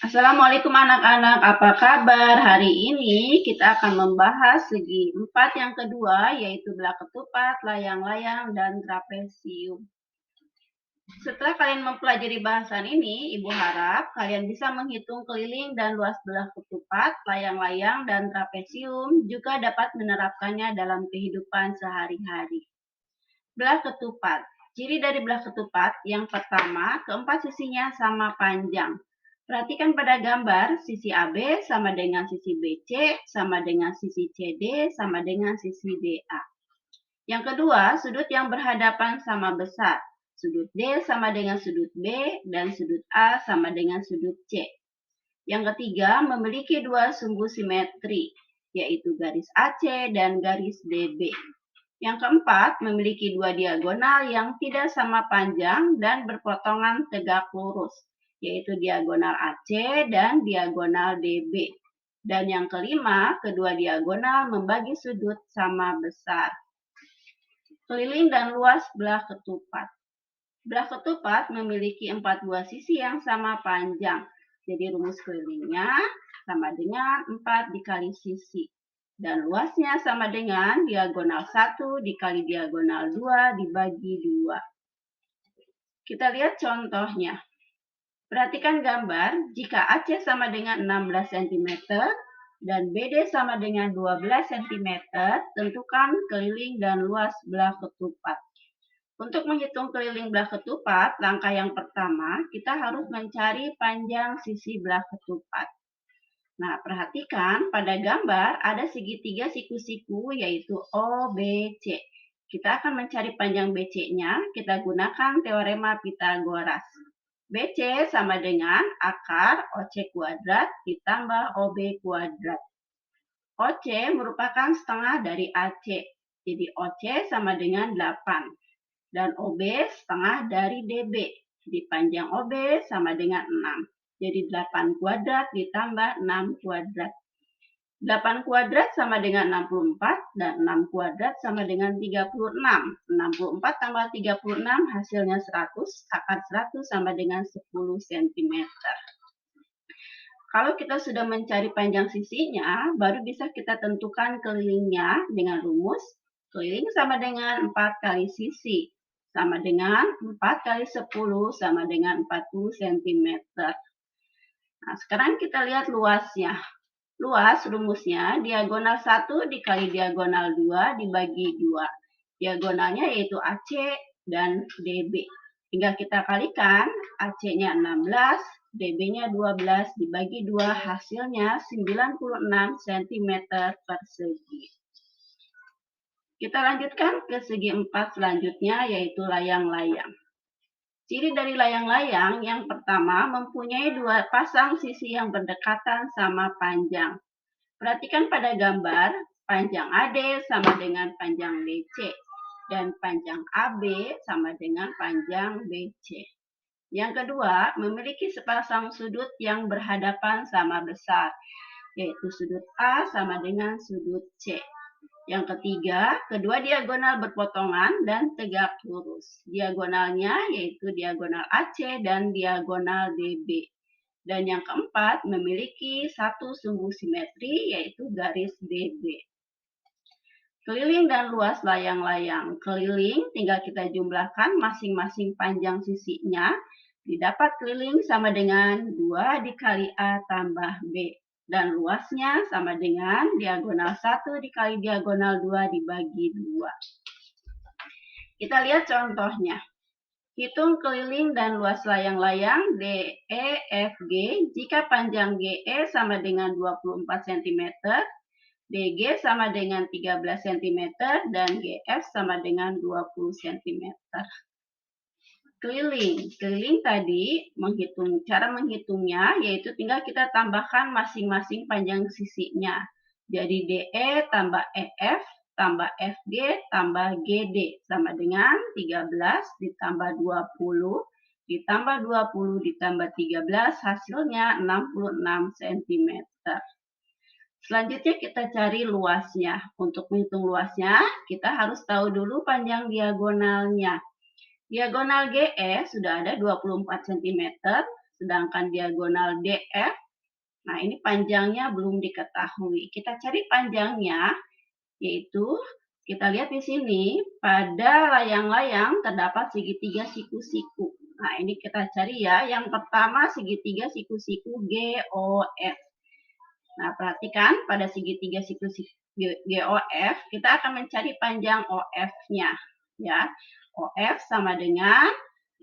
Assalamualaikum anak-anak, apa kabar? Hari ini kita akan membahas segi 4 yang kedua, yaitu belah ketupat, layang-layang, dan trapesium. Setelah kalian mempelajari bahasan ini, Ibu harap kalian bisa menghitung keliling dan luas belah ketupat, layang-layang, dan trapesium, juga dapat menerapkannya dalam kehidupan sehari-hari. Belah ketupat. Ciri dari belah ketupat yang pertama, keempat sisinya sama panjang. Perhatikan pada gambar, sisi AB sama dengan sisi BC, sama dengan sisi CD, sama dengan sisi DA. Yang kedua, sudut yang berhadapan sama besar. Sudut D sama dengan sudut B, dan sudut A sama dengan sudut C. Yang ketiga, memiliki dua sumbu simetri, yaitu garis AC dan garis DB. Yang keempat, memiliki dua diagonal yang tidak sama panjang dan berpotongan tegak lurus, yaitu diagonal AC dan diagonal DB. Dan yang kelima, kedua diagonal membagi sudut sama besar. Keliling dan luas belah ketupat. Belah ketupat memiliki 4 buah sisi yang sama panjang. Jadi rumus kelilingnya sama dengan 4 dikali sisi. Dan luasnya sama dengan diagonal 1 dikali diagonal 2 dibagi 2. Kita lihat contohnya. Perhatikan gambar, jika AC sama dengan 16 cm dan BD sama dengan 12 cm, tentukan keliling dan luas belah ketupat. Untuk menghitung keliling belah ketupat, langkah yang pertama, kita harus mencari panjang sisi belah ketupat. Nah, perhatikan pada gambar ada segitiga siku-siku yaitu OBC. Kita akan mencari panjang BC-nya, kita gunakan teorema Pythagoras. BC sama dengan akar OC kuadrat ditambah OB kuadrat. OC merupakan setengah dari AC, jadi OC sama dengan 8. Dan OB setengah dari DB. Jadi panjang OB sama dengan 6. Jadi 8 kuadrat ditambah 6 kuadrat. 8 kuadrat sama dengan 64 dan 6 kuadrat sama dengan 36. 64 tambah 36 hasilnya 100. Akar 100 sama dengan 10 cm. Kalau kita sudah mencari panjang sisinya, baru bisa kita tentukan kelilingnya dengan rumus keliling sama dengan 4 kali sisi. Sama dengan 4 kali 10 sama dengan 40 cm. Nah, sekarang kita lihat luasnya. Luas rumusnya diagonal 1 dikali diagonal 2 dibagi 2. Diagonalnya yaitu AC dan DB. Tinggal kita kalikan, AC-nya 16, DB-nya 12 dibagi 2, hasilnya 96 cm persegi. Kita lanjutkan ke segi 4 selanjutnya, yaitu layang-layang. Ciri dari layang-layang yang pertama mempunyai 2 pasang sisi yang berdekatan sama panjang. Perhatikan pada gambar, panjang AD sama dengan panjang BC, dan panjang AB sama dengan panjang BC. Yang kedua, memiliki sepasang sudut yang berhadapan sama besar, yaitu sudut A sama dengan sudut C. Yang ketiga, kedua diagonal berpotongan dan tegak lurus. Diagonalnya yaitu diagonal AC dan diagonal DB. Dan yang keempat, memiliki satu sumbu simetri yaitu garis DB. Keliling dan luas layang-layang. Keliling tinggal kita jumlahkan masing-masing panjang sisinya. Didapat keliling sama dengan 2 dikali A tambah B. Dan luasnya sama dengan diagonal 1 dikali diagonal 2 dibagi 2. Kita lihat contohnya. Hitung keliling dan luas layang-layang DEFG jika panjang GE sama dengan 24 cm, DG sama dengan 13 cm, dan GF sama dengan 20 cm. Keliling tadi cara menghitungnya yaitu tinggal kita tambahkan masing-masing panjang sisinya. Jadi DE tambah EF tambah FG tambah GD sama dengan 13 ditambah 20 ditambah 20 ditambah 13 hasilnya 66 cm. Selanjutnya kita cari luasnya. Untuk menghitung luasnya kita harus tahu dulu panjang diagonalnya. Diagonal GE sudah ada 24 cm, sedangkan diagonal DF, nah ini panjangnya belum diketahui. Kita cari panjangnya, yaitu kita lihat di sini pada layang-layang terdapat segitiga siku-siku. Nah, ini kita cari ya. Yang pertama segitiga siku-siku GOF. Nah, perhatikan pada segitiga siku-siku GOF, kita akan mencari panjang OF-nya. Ya, OF sama dengan,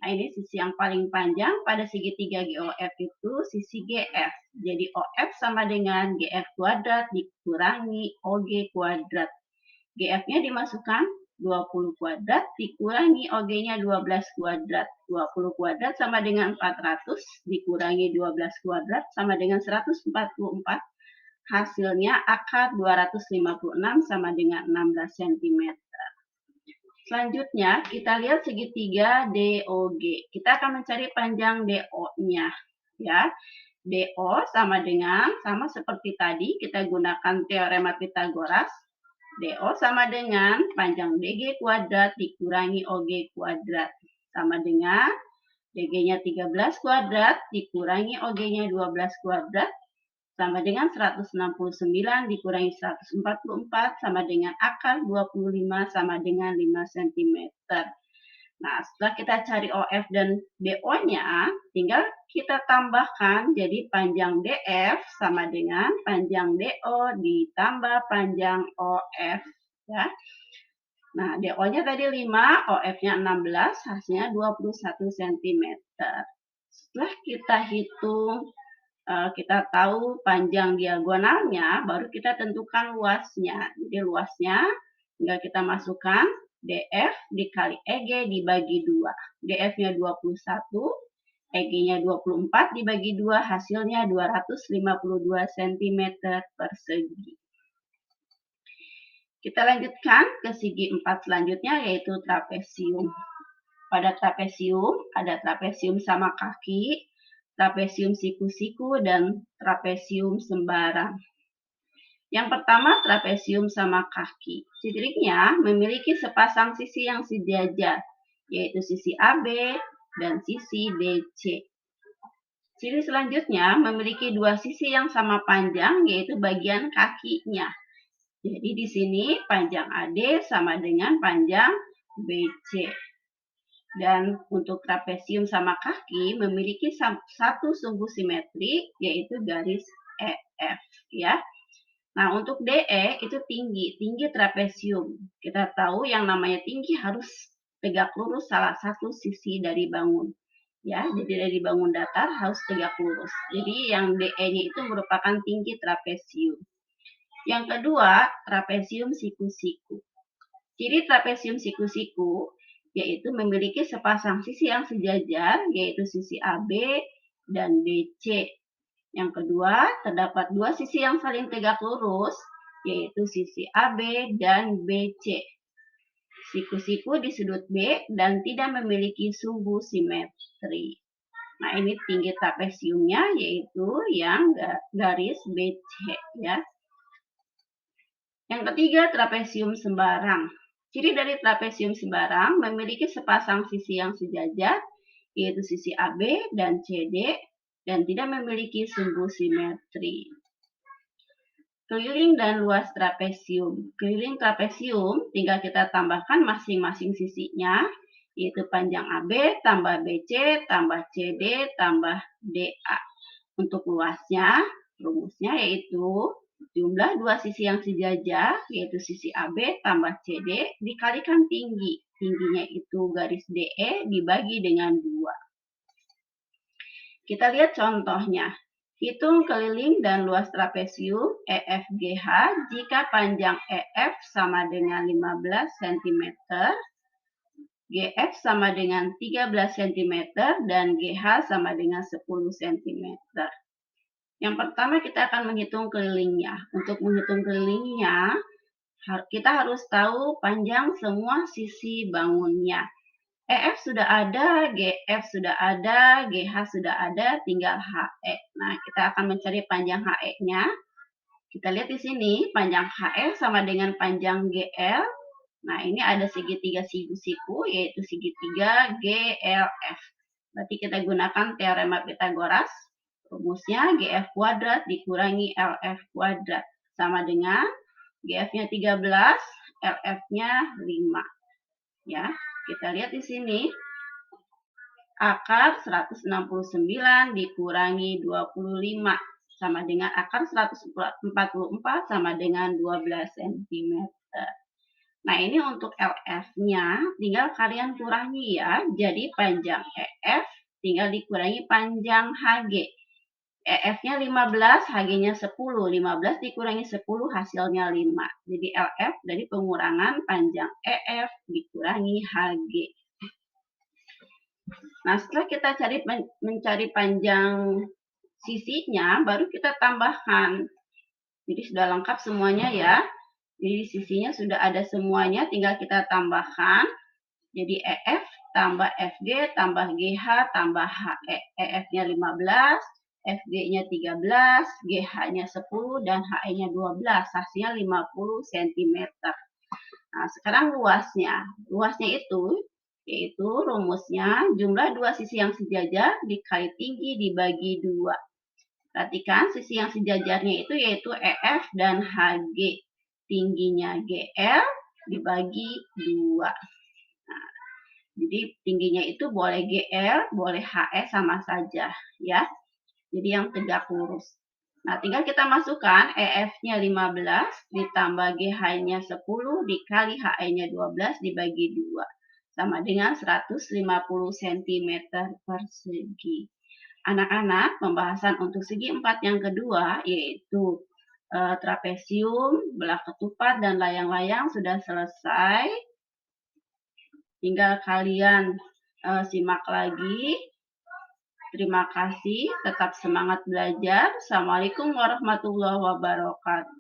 nah ini sisi yang paling panjang pada segitiga GOF itu sisi GF. Jadi OF sama dengan GF kuadrat dikurangi OG kuadrat. GF-nya dimasukkan 20 kuadrat dikurangi OG-nya 12 kuadrat. 20 kuadrat sama dengan 400 dikurangi 12 kuadrat sama dengan 144. Hasilnya akar 256 sama dengan 16 cm. Selanjutnya, kita lihat segitiga DOG. Kita akan mencari panjang DO-nya. Ya, DO sama dengan, sama seperti tadi, kita gunakan teorema Pythagoras. DO sama dengan panjang DG kuadrat dikurangi OG kuadrat. Sama dengan DG-nya 13 kuadrat dikurangi OG-nya 12 kuadrat. Sama dengan 169 dikurangi 144 sama dengan akar 25 sama dengan 5 cm. Nah, setelah kita cari OF dan DO-nya, tinggal kita tambahkan jadi panjang DF sama dengan panjang DO ditambah panjang OF. Ya. Nah, DO-nya tadi 5, OF-nya 16, hasilnya 21 cm. Setelah kita hitung, kita tahu panjang diagonalnya, baru kita tentukan luasnya. Jadi luasnya tinggal kita masukkan DF dikali EG dibagi 2. DF-nya 21, EG-nya 24 dibagi 2, hasilnya 252 cm persegi. Kita lanjutkan ke segi 4 selanjutnya, yaitu trapesium. Pada trapesium, ada trapesium sama kaki, trapesium siku-siku, dan trapesium sembarang. Yang pertama, trapesium sama kaki. Cirinya memiliki sepasang sisi yang sejajar, yaitu sisi AB dan sisi BC. Ciri selanjutnya memiliki dua sisi yang sama panjang, yaitu bagian kakinya. Jadi di sini panjang AD sama dengan panjang BC. Dan untuk trapesium sama kaki memiliki satu sumbu simetri, yaitu garis EF. Ya. Nah, untuk DE itu tinggi trapesium. Kita tahu yang namanya tinggi harus tegak lurus salah satu sisi dari bangun. Ya, jadi dari bangun datar harus tegak lurus. Jadi yang DE-nya itu merupakan tinggi trapesium. Yang kedua, trapesium siku-siku. Ciri trapesium siku-siku yaitu memiliki sepasang sisi yang sejajar, yaitu sisi AB dan BC. Yang kedua, terdapat dua sisi yang saling tegak lurus, yaitu sisi AB dan BC. Siku-siku di sudut B dan tidak memiliki sumbu simetri. Nah, ini tinggi trapesiumnya, yaitu yang garis BC. Ya. Yang ketiga, trapesium sembarang. Ciri dari trapesium sembarang memiliki sepasang sisi yang sejajar, yaitu sisi AB dan CD, dan tidak memiliki sumbu simetri. Keliling dan luas trapesium. Keliling trapesium tinggal kita tambahkan masing-masing sisinya, yaitu panjang AB tambah BC tambah CD tambah DA. Untuk luasnya, rumusnya yaitu jumlah dua sisi yang sejajar, yaitu sisi AB tambah CD, dikalikan tinggi. Tingginya itu garis DE dibagi dengan 2. Kita lihat contohnya. Hitung keliling dan luas trapesium EFGH jika panjang EF sama dengan 15 cm, GF sama dengan 13 cm, dan GH sama dengan 10 cm. Yang pertama kita akan menghitung kelilingnya. Untuk menghitung kelilingnya, kita harus tahu panjang semua sisi bangunnya. EF sudah ada, GF sudah ada, GH sudah ada, tinggal HE. Nah, kita akan mencari panjang HE-nya. Kita lihat di sini, panjang HE sama dengan panjang GL. Nah, ini ada segitiga siku-siku, yaitu segitiga GLF. Berarti kita gunakan teorema Pythagoras. Rumusnya GF kuadrat dikurangi LF kuadrat. Sama dengan GF-nya 13, LF-nya 5. Ya, kita lihat di sini. Akar 169 dikurangi 25 sama dengan akar 144 sama dengan 12 cm. Nah, ini untuk LF-nya tinggal kalian kurangi ya. Jadi panjang EF tinggal dikurangi panjang HG. EF-nya 15, HG-nya 10. 15 dikurangi 10 hasilnya 5. Jadi LF dari pengurangan panjang EF dikurangi HG. Nah, setelah kita mencari panjang sisinya, baru kita tambahkan. Jadi sudah lengkap semuanya ya. Jadi sisinya sudah ada semuanya, tinggal kita tambahkan. Jadi EF tambah FG tambah GH tambah HE. EF-nya 15, FG-nya 13, GH-nya 10, dan HE-nya 12. Hasilnya 50 cm. Nah, sekarang luasnya. Luasnya itu yaitu rumusnya jumlah dua sisi yang sejajar dikali tinggi dibagi 2. Perhatikan sisi yang sejajarnya itu yaitu EF dan HG. Tingginya GL dibagi 2. Nah, jadi tingginya itu boleh GL, boleh HE sama saja ya. Jadi yang tegak lurus. Nah, tinggal kita masukkan EF-nya 15 ditambah GH-nya 10 dikali HE-nya 12 dibagi 2. Sama dengan 150 cm persegi. Anak-anak, pembahasan untuk segi 4 yang kedua yaitu trapesium, belah ketupat, dan layang-layang sudah selesai. Tinggal kalian simak lagi. Terima kasih, tetap semangat belajar. Assalamualaikum warahmatullahi wabarakatuh.